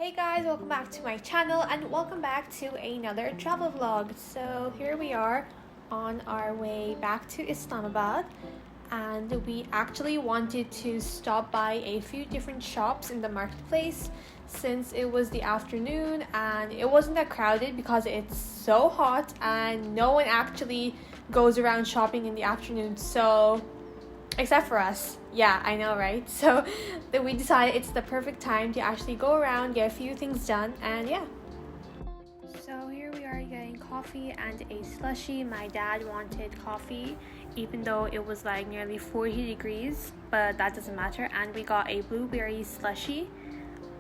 Hey guys, welcome back to my channel and welcome back to another travel vlog. So here we are on our way back to Islamabad, and we actually wanted to stop by a few different shops in the marketplace since it was the afternoon and it wasn't that crowded because it's so hot and no one actually goes around shopping in the afternoon, so except for us. Yeah, I know, right? So then we decided it's the perfect time to actually go around, get a few things done, and yeah. So here we are getting coffee and a slushie. My dad wanted coffee even though it was like nearly 40 degrees, but that doesn't matter. And we got a blueberry slushie,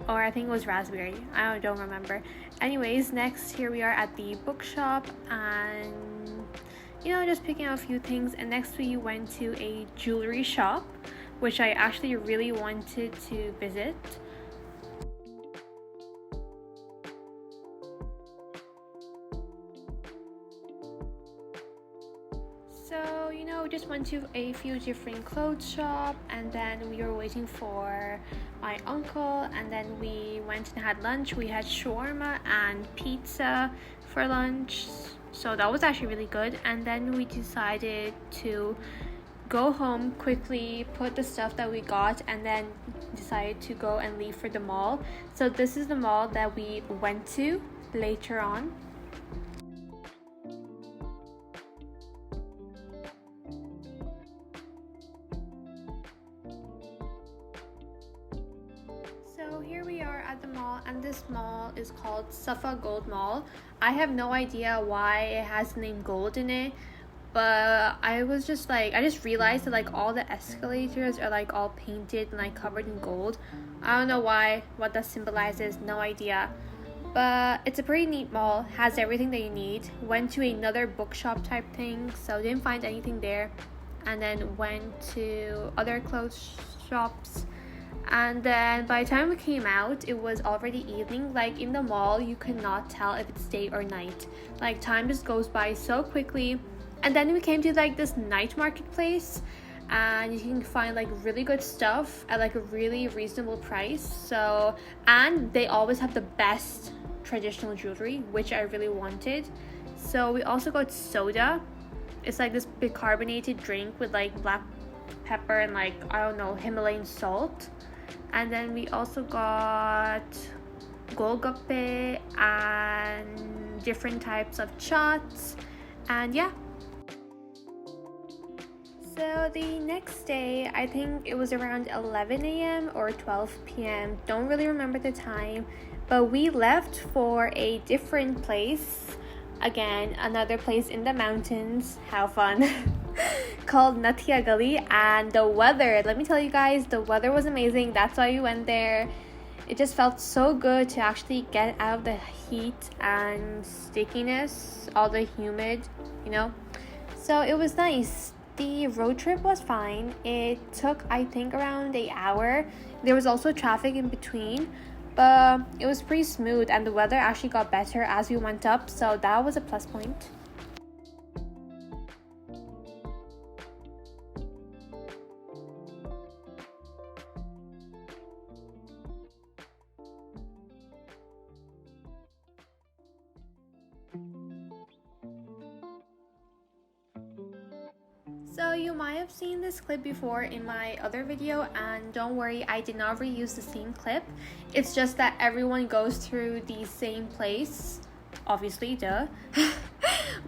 or I think it was raspberry, I don't remember. Anyways, next here we are at the bookshop and just picking out a few things. And next we went to a jewelry shop which I actually really wanted to visit. So just went to a few different clothes shop, and then we were waiting for my uncle, and then we went and had lunch. We had shawarma and pizza for lunch, so that was actually really good. And then we decided to go home quickly, put the stuff that we got, and then decided to go and leave for the mall. So this is the mall that we went to later on. So here we are at the mall, and this mall is called Safa Gold Mall. I have no idea why it has the name gold in it, but I just realized that like all the escalators are like all painted and like covered in gold. I don't know what that symbolizes, no idea. But it's a pretty neat mall, has everything that you need. Went to another bookshop type thing, so didn't find anything there. And then went to other clothes shops. And then by the time we came out, it was already evening. Like in the mall, you cannot tell if it's day or night. Like time just goes by so quickly. And then we came to like this night marketplace, and you can find like really good stuff at like a really reasonable price. And they always have the best traditional jewelry, which I really wanted. So we also got soda. It's like this bicarbonated drink with like black pepper and like, I don't know, Himalayan salt. And then we also got golgappe and different types of chaats, and yeah. So the next day, I think it was around 11 a.m. or 12 p.m. Don't really remember the time, but we left for a different place. Again, another place in the mountains. How fun. Called Nathia Gali. And the weather, let me tell you guys, the weather was amazing. That's why we went there. It just felt so good to actually get out of the heat and stickiness, all the humid, So it was nice. The road trip was fine. It took, I think, around an hour. There was also traffic in between, but it was pretty smooth, and the weather actually got better as we went up, so that was a plus point. So you might have seen this clip before in my other video, and don't worry, I did not reuse the same clip. It's just that everyone goes through the same place, obviously, duh.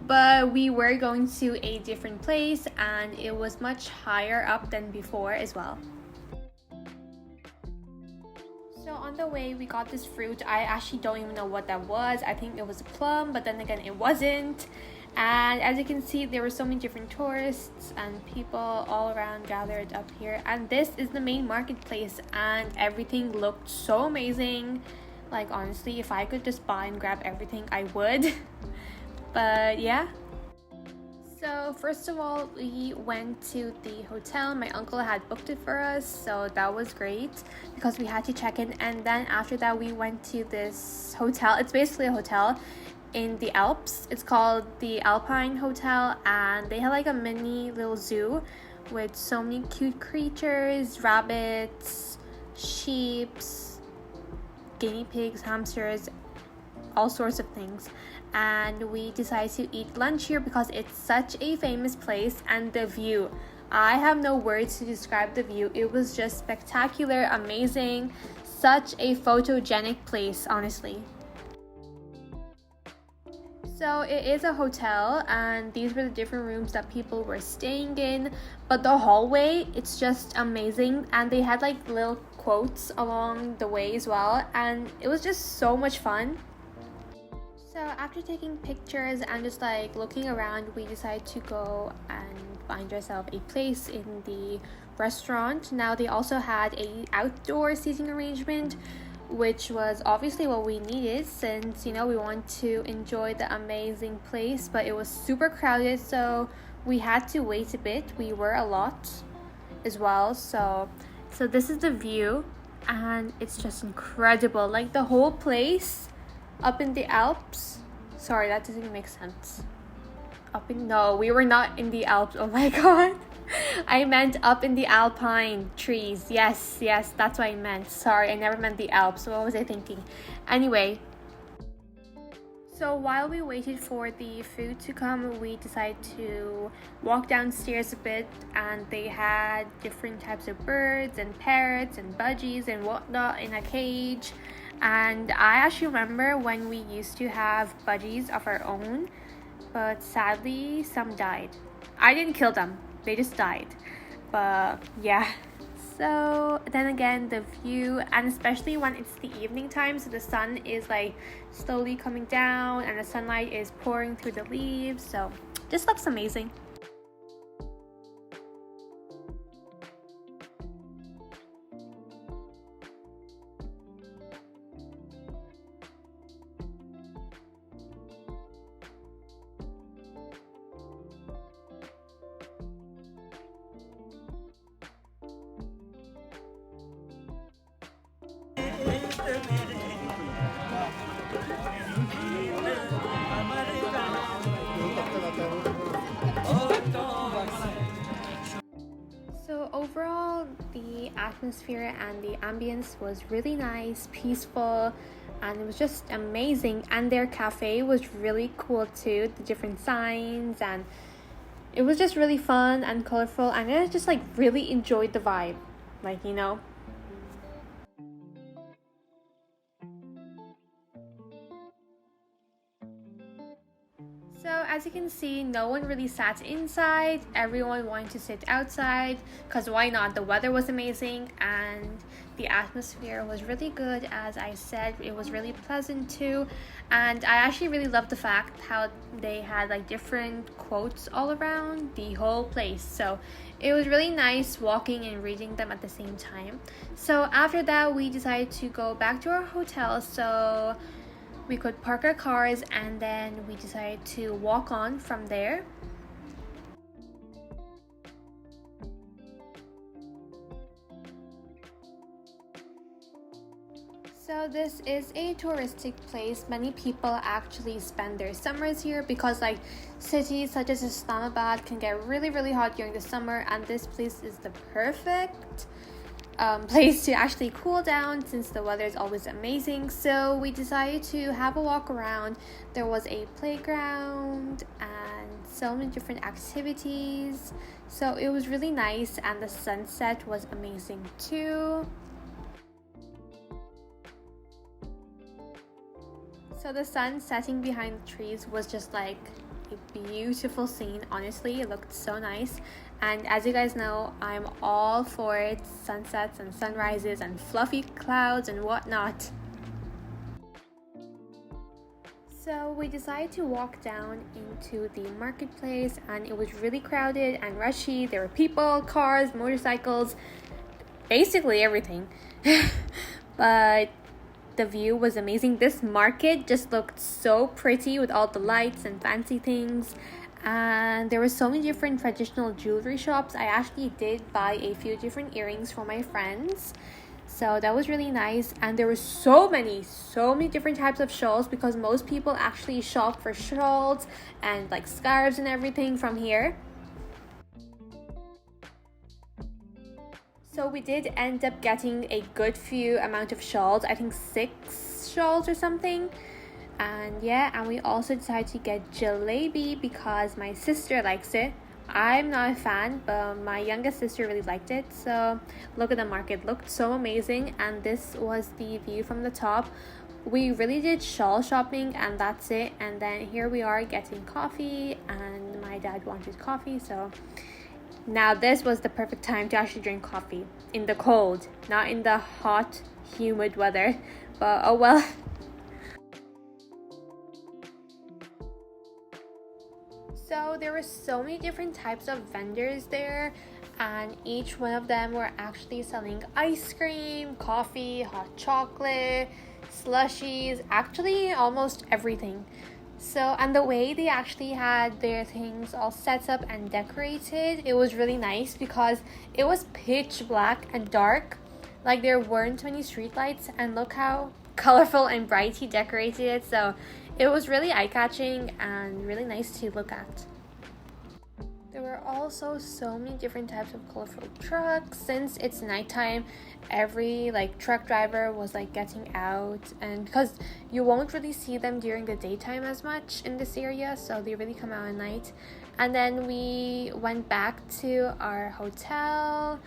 But we were going to a different place, and it was much higher up than before as well. So on the way, we got this fruit. I actually don't even know what that was. I think it was a plum, but then again, it wasn't. And as you can see, there were so many different tourists and people all around gathered up here. And this is the main marketplace, and everything looked so amazing. Like honestly, if I could just buy and grab everything, I would. But yeah. So first of all, we went to the hotel. My uncle had booked it for us, so that was great because we had to check in. And then after that, we went to this hotel. It's basically a hotel in the Alps. It's called the Alpine Hotel, and they have like a mini little zoo with so many cute creatures, rabbits, sheeps, guinea pigs, hamsters, all sorts of things. And we decided to eat lunch here because it's such a famous place, and the view, I have no words to describe the view. It was just spectacular, amazing, such a photogenic place, honestly. So it is a hotel, and these were the different rooms that people were staying in, but the hallway, it's just amazing, and they had like little quotes along the way as well, and it was just so much fun. So after taking pictures and just like looking around, we decided to go and find ourselves a place in the restaurant. Now they also had a outdoor seating arrangement, which was obviously what we needed since, you know, we want to enjoy the amazing place, but it was super crowded, so we had to wait a bit. We were a lot as well. So this is the view, and it's just incredible. Like the whole place up in the Alps. Sorry, that doesn't make sense. No, we were not in the Alps. Oh my god. I meant up in the alpine trees. Yes, that's what I meant. Sorry, I never meant the Alps. What was I thinking? Anyway, so while we waited for the food to come, we decided to walk downstairs a bit, and they had different types of birds and parrots and budgies and whatnot in a cage. And I actually remember when we used to have budgies of our own, but sadly some died. I didn't kill them, they just died. But yeah, so then again, the view, and especially when it's the evening time, so the sun is like slowly coming down and the sunlight is pouring through the leaves, so just looks amazing. So overall, the atmosphere and the ambience was really nice, peaceful, and it was just amazing. And their cafe was really cool too, the different signs, and it was just really fun and colorful, and I just like really enjoyed the vibe, like, you know. So as you can see, no one really sat inside. Everyone wanted to sit outside because why not? The weather was amazing and the atmosphere was really good. As I said, it was really pleasant too. And I actually really loved the fact how they had like different quotes all around the whole place. So it was really nice walking and reading them at the same time. So after that, we decided to go back to our hotel so we could park our cars, and then we decided to walk on from there. So this is a touristic place. Many people actually spend their summers here because like cities such as Islamabad can get really hot during the summer, and this place is the perfect place to actually cool down since the weather is always amazing. So we decided to have a walk around. There was a playground and so many different activities, so it was really nice, and the sunset was amazing too. So the sun setting behind the trees was just like a beautiful scene. Honestly, it looked so nice. And as you guys know, I'm all for it, sunsets and sunrises and fluffy clouds and whatnot. So we decided to walk down into the marketplace, and it was really crowded and rushy. There were people, cars, motorcycles, basically everything. But the view was amazing. This market just looked so pretty with all the lights and fancy things. And there were so many different traditional jewelry shops. I actually did buy a few different earrings for my friends, so that was really nice. And there were so many different types of shawls because most people actually shop for shawls and like scarves and everything from here. So we did end up getting a good few amount of shawls, I think 6 shawls or something. And yeah, and we also decided to get jalebi because my sister likes it. I'm not a fan, but my youngest sister really liked it. So look at the market, looked so amazing, and this was the view from the top. We really did shawl shopping and that's it. And then here we are getting coffee, and my dad wanted coffee, so now this was the perfect time to actually drink coffee in the cold, not in the hot humid weather, but oh well. So there were so many different types of vendors there, and each one of them were actually selling ice cream, coffee, hot chocolate, slushies, actually almost everything. So, and the way they actually had their things all set up and decorated, it was really nice because it was pitch black and dark. Like there weren't many street lights, and look how colorful and bright he decorated it. So it was really eye-catching and really nice to look at. There were also so many different types of colorful trucks. Since it's nighttime, every truck driver was getting out, and because you won't really see them during the daytime as much in this area, so they really come out at night. And then we went back to our hotel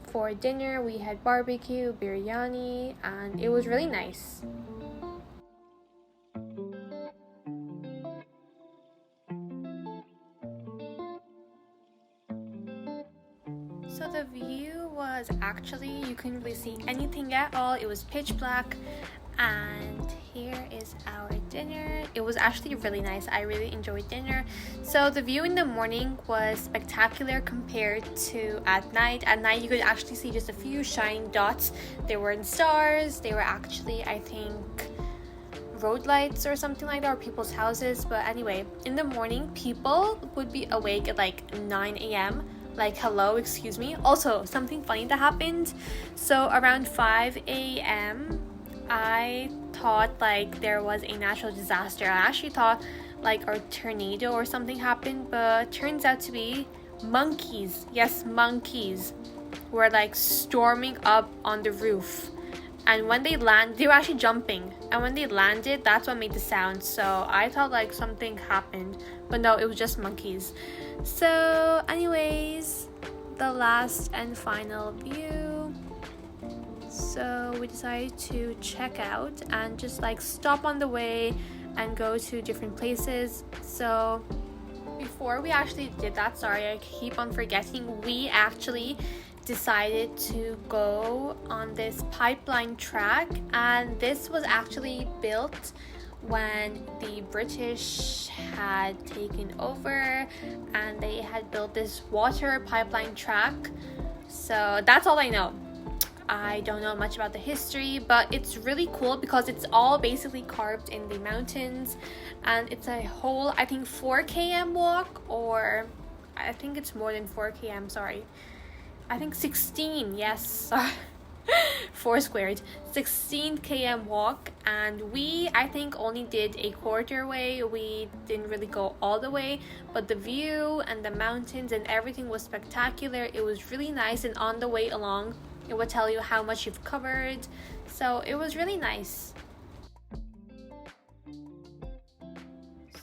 for dinner. We had barbecue, biryani, and it was really nice. So the view was actually, you couldn't really see anything at all. It was pitch black. And here is our dinner. It was actually really nice. I really enjoyed dinner. So the view in the morning was spectacular compared to at night. At night you could actually see just a few shining dots. They weren't stars. They were actually, I think, road lights or something like that, or people's houses. But anyway, in the morning people would be awake at 9 a.m. Hello, excuse me. Also, something funny that happened. So around 5 a.m. I thought there was a natural disaster. I actually thought a tornado or something happened, but turns out to be monkeys. Yes, monkeys were storming up on the roof. And when they landed, they were actually jumping. And when they landed, that's what made the sound. So I thought something happened, but no, it was just monkeys. So anyways, the last and final view. So we decided to check out and just stop on the way and go to different places. So before we actually did that, sorry, I keep on forgetting, we actually decided to go on this pipeline track, and this was actually built when the British had taken over, and they had built this water pipeline track. So that's all I know. I don't know much about the history, but it's really cool because it's all basically carved in the mountains, and it's a whole, I think, 4 km walk, or I think it's more than 4 km, sorry. I think 16, yes, 4 squared, 16 km walk, and we, I think, only did a quarter way. We didn't really go all the way, but the view and the mountains and everything was spectacular. It was really nice, and on the way along, it would tell you how much you've covered, so it was really nice.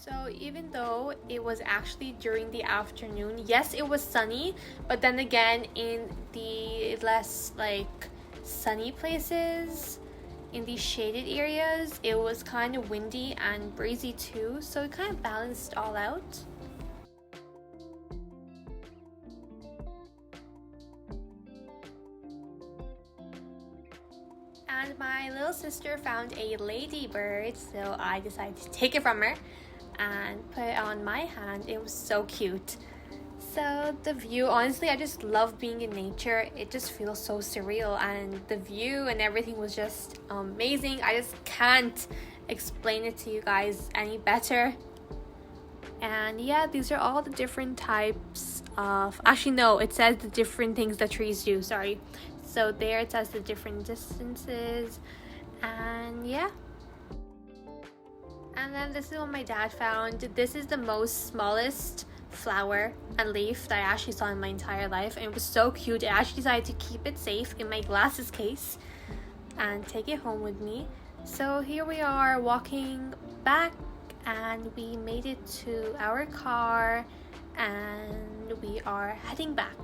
So even though it was actually during the afternoon, yes, it was sunny, but then again, in the less sunny places, in the shaded areas, it was kind of windy and breezy too, so it kind of balanced all out. And my little sister found a ladybird, so I decided to take it from her and put it on my hand. It was so cute. So the view, honestly, I just love being in nature. It just feels so surreal, and the view and everything was just amazing. I just can't explain it to you guys any better. And yeah, these are all the different types of, actually no, it says the different things that trees do, sorry. So there it says the different distances, and yeah. And then this is what my dad found. This is the most smallest flower and leaf that I actually saw in my entire life, and it was so cute. I actually decided to keep it safe in my glasses case and take it home with me. So here we are walking back, and we made it to our car and we are heading back.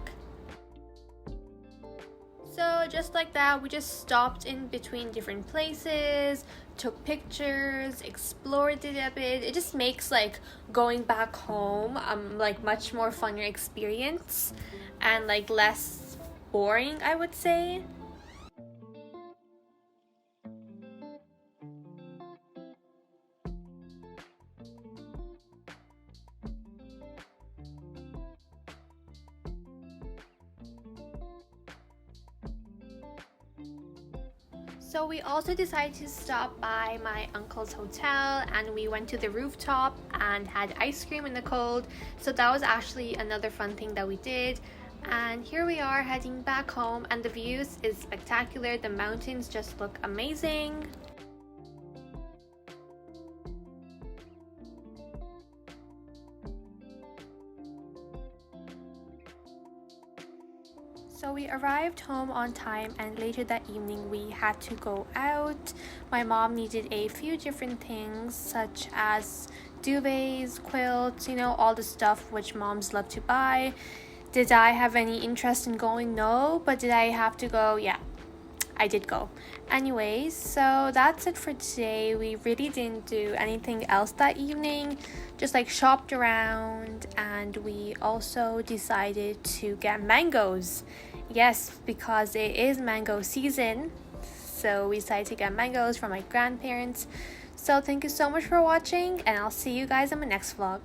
So just like that, we just stopped in between different places, took pictures, explored it a bit. It just makes like going back home like much more funner experience and like less boring, I would say. So we also decided to stop by my uncle's hotel, and we went to the rooftop and had ice cream in the cold. So that was actually another fun thing that we did. And here we are heading back home, and the views is spectacular. The mountains just look amazing. So we arrived home on time, and later that evening we had to go out. My mom needed a few different things such as duvets, quilts, all the stuff which moms love to buy. Did I have any interest in going? No. But did I have to go? Yeah, I did go. Anyways, so that's it for today. We really didn't do anything else that evening, just like shopped around, and we also decided to get mangoes. Yes, because it is mango season, so we decided to get mangoes from my grandparents. So thank you so much for watching, and I'll see you guys in my next vlog.